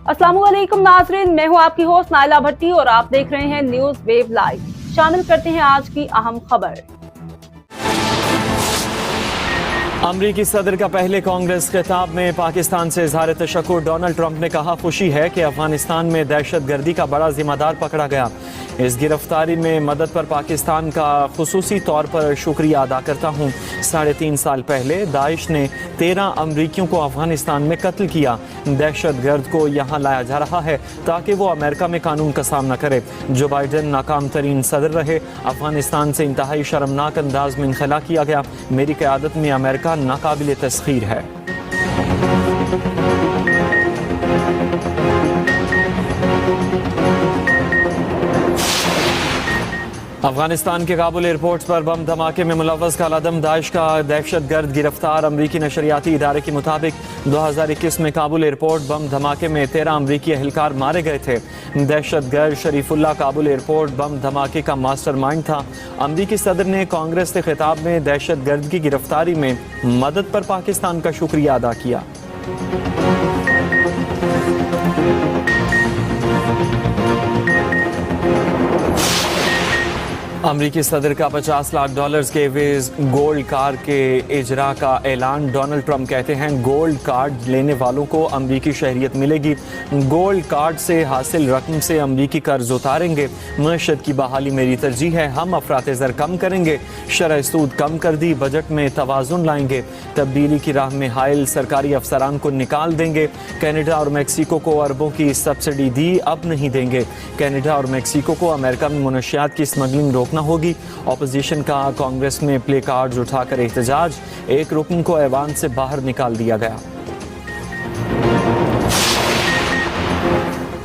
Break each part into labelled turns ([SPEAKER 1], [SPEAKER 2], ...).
[SPEAKER 1] अस्सलाम वालेकुम नाज़रीन, मैं हूं आपकी होस्ट नाइला भट्टी और आप देख रहे हैं न्यूज वेव लाइव। शामिल करते हैं आज की अहम खबर।
[SPEAKER 2] अमरीकी सदर का पहले कांग्रेस खिताब में पाकिस्तान से इजहार तशक्कुर। डोनाल्ड ट्रंप ने कहा, खुशी है कि अफगानिस्तान में दहशत गर्दी का बड़ा जिम्मेदार पकड़ा गया। इस गिरफ्तारी में मदद पर पाकिस्तान का खुसूसी तौर पर शुक्रिया अदा करता हूँ। 3.5 साल पहले दाइश ने 13 अमरीकियों को अफगानिस्तान में कत्ल किया। दहशत गर्द को यहाँ लाया जा रहा है ताकि वो अमेरिका में कानून का सामना करे। जो बाइडेन नाकाम तरीन सदर रहे। अफगानिस्तान से इंतहाई शर्मनाक अंदाज में इनखला किया गया। मेरी क़यादत में अमेरिका नाकाबिल तस्खीर है। अफगानिस्तान के काबुल एयरपोर्ट पर बम धमाके में मुलव्वस कालादम दाइश का दहशत गर्द गिरफ्तार। अमरीकी नशरियाती इदारे के मुताबिक 2021 में काबुल एयरपोर्ट बम धमाके में 13 अमरीकी एहलकार मारे गए थे। दहशत गर्द शरीफुल्लाह काबुल एयरपोर्ट बम धमाके का मास्टरमाइंड था। अमरीकी सदर ने कांग्रेस के खिताब में दहशत गर्द की गिरफ्तारी में मदद पर पाकिस्तान का शुक्रिया अदा किया। अमरीकी सदर का $50 लाख के एवज गोल्ड कार्ड के इजरा का ऐलान। डोनाल्ड ट्रंप कहते हैं, गोल्ड कार्ड लेने वालों को अमरीकी शहरियत मिलेगी। गोल्ड कार्ड से हासिल रकम से अमरीकी कर्ज उतारेंगे। मईशत की बहाली मेरी तरजीह है। हम अफरात-ए-ज़र कम करेंगे। शरह सूद कम कर दी। बजट में तवाज़ुन लाएंगे। तब्दीली की राह में हायल सरकारी अफसरान को निकाल देंगे। कनाडा और मैक्सिको को अरबों की सब्सिडी दी, अब नहीं देंगे। कनाडा और मैक्सिको को अमेरिका में मनशियात की स्मगलिंग रोकना होगी। अपोजिशन का कांग्रेस में प्ले कार्ड्स उठाकर एहतजाज। एक रुकन को ऐवान से बाहर निकाल दिया गया।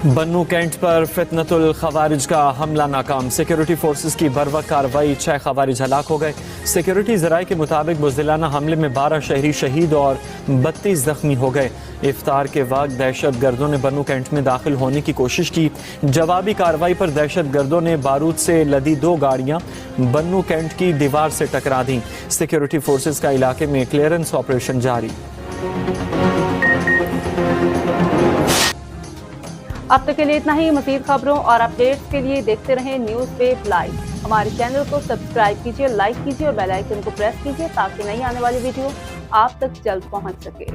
[SPEAKER 2] बन्नू कैंट पर फितनतुल खवारिज का हमला नाकाम। सिक्योरिटी फोर्सेस की बरवक्त कार्रवाई, 6 खवारिज हलाक हो गए। सिक्योरिटी ज़राए के मुताबिक बुज़दिलाना हमले में 12 शहरी शहीद और 32 जख्मी हो गए। इफ्तार के वक्त दहशत गर्दों ने बन्नू कैंट में दाखिल होने की कोशिश की। जवाबी कार्रवाई पर दहशत गर्दों ने बारूद से लदी 2 गाड़ियां बन्नू कैंट की दीवार से टकरा दी। सिक्योरिटी फोर्सेस का इलाके में क्लियरेंस ऑपरेशन जारी।
[SPEAKER 1] अब तक के लिए इतना ही। मज़ीद खबरों और अपडेट्स के लिए देखते रहें न्यूज वेव लाइव। हमारे चैनल को सब्सक्राइब कीजिए, लाइक कीजिए और बेल आइकन को प्रेस कीजिए ताकि नई आने वाली वीडियो आप तक जल्द पहुंच सके।